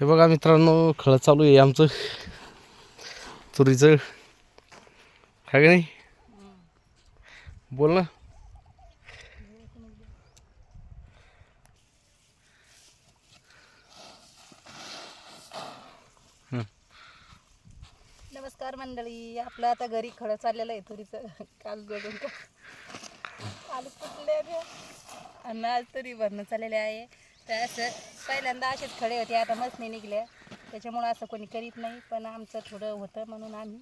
हे बघा मित्रांनो, खळ चालू आहे आमचं तुरीचं. काय का नाही, बोल ना. नमस्कार मंडळी, आपलं आता घरी खळं चाललेलं आहे तुरीचं. काल जोडून आलू कुठले आणि आज तरी भरणं चाललेले आहे. तर असं पहिल्यांदा असेच खडे होते, आता मसनी निघल्या, त्याच्यामुळं असं कोणी करीत नाही. पण आमचं थोडं होतं म्हणून आम्ही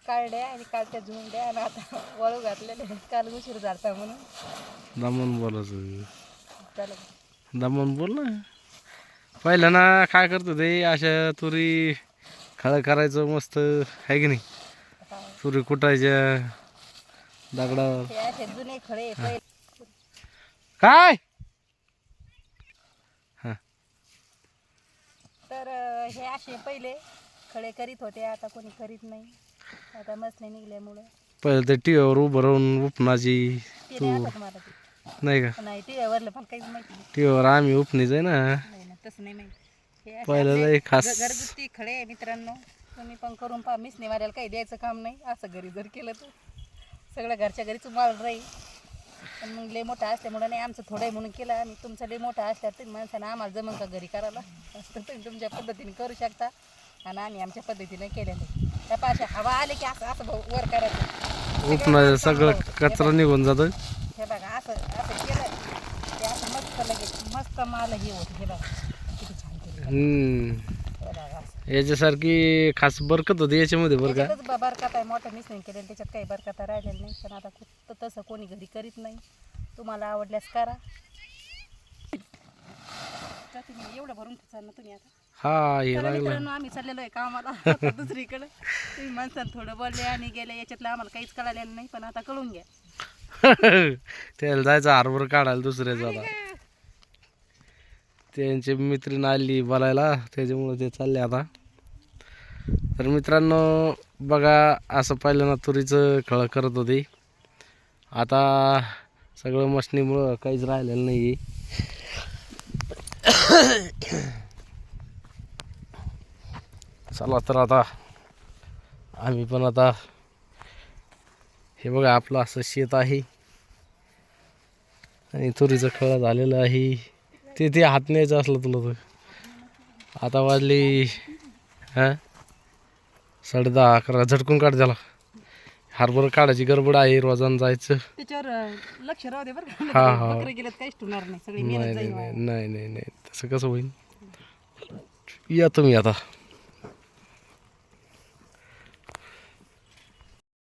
काढल्या आणि कालच्या झुंड्या आणि आता वळू घातलेले. काल उशीर झालता म्हणून दमन बोलायचं, चालेल. दमन बोल ना. पहिलं ना काय करतो ते अशा तुरी खळ करायचं मस्त, आहे की नाही. तुरी कुटायच्या दगडावर. हे असे जुने खडे पहिले काय तर हे असे पहिले खडे करीत होते, आता कोणी करीत नाही. आता मसनी निघल्यामुळं पहिलं ते टीव्हीवर उभं राहून उपनाची. ते नाही आठवत मला. नाही का, नाही ते वरलं पण काहीच माहिती नाही. टीव्हीवर आम्ही उपनीच आहे ना. नाही ना, तसं नाही माहिती. हे असे पहिलं आपले लय खास. घरगुती खडे आहे मित्रांनो. तुम्ही पण करून पहा. मिसनी मारायला काही द्यायचं काम नाही. असं घरी जर केलं तर सगळं घरच्या घरीच माल राहील. पण मग लय मोठा असल्यामुळं नाही, आमचं थोडं आहे म्हणून केलं आम्ही. तुमचं लय मोठा असल्यावर तुम्ही माणसानं आम्हाला जमन का घरी करायला, असं तुम्ही तुमच्या पद्धतीने करू शकता. आणि आम्ही आमच्या पद्धतीने केलेलं. त्या पाशा हवा आले की असं असं वर करायचं. उपना सगळं कचरा निघून जातं. हे बघा, असं असं केलं ते असं मस्त लगेच मस्त माल हे होतं. हे बघा किती छान केलं. हे बघा असं याच्यासारखी खास बरकत होती याच्यामध्ये बरं का. त्याच्यातच बरकत आहे. मोठं मिसळून केलेलं त्याच्यात काही बरकत राहिलेलं नाही. पण आता खूप तसं कोणी घरी करीत नाही. तुम्हाला आवडल्यास करा. तर तुम्ही एवढं भरून ठेवाल ना तुम्ही आता. हा, हे चला लागलं. मित्रांनो, आम्ही चाललेलो आहे कामाला आता दुसरीकडे. तुम्ही माणसानं थोडं बोलले आणि गेले, याच्यातलं आम्हाला काहीच कळालेलं नाही. पण आता कळून घ्या. त्याला जायचं हरभर काढायला दुसऱ्याचा. आता त्यांची मैत्रीण आली बोलायला, त्याच्यामुळे ते चालले आता. तर मित्रांनो बघा, असं पाहिलं ना तुरीचं खळ करत होते. आता सगळं मशनीमुळं काहीच राहिलेलं नाही. चला तर आता आम्ही पण आता, हे बघा आपलं असं शेत आहे आणि तुरीचं खळ झालेलं आहे. ते हात न्यायचं असलं तुला तर. आता वाजली 10:30-11. झटकून काढ त्याला. हरभर काढायची गडबड आहे, रोजानं जायचं. त्याच्यावर लक्ष राहू दे बरं का. हा हा, बकरे गेलेत काहीच ठेवणार नाही. सगळी नाही मेहनत नाही जाईल. नाही नाही नाही नाही, तसं कसं होईल. या तुम्ही आता.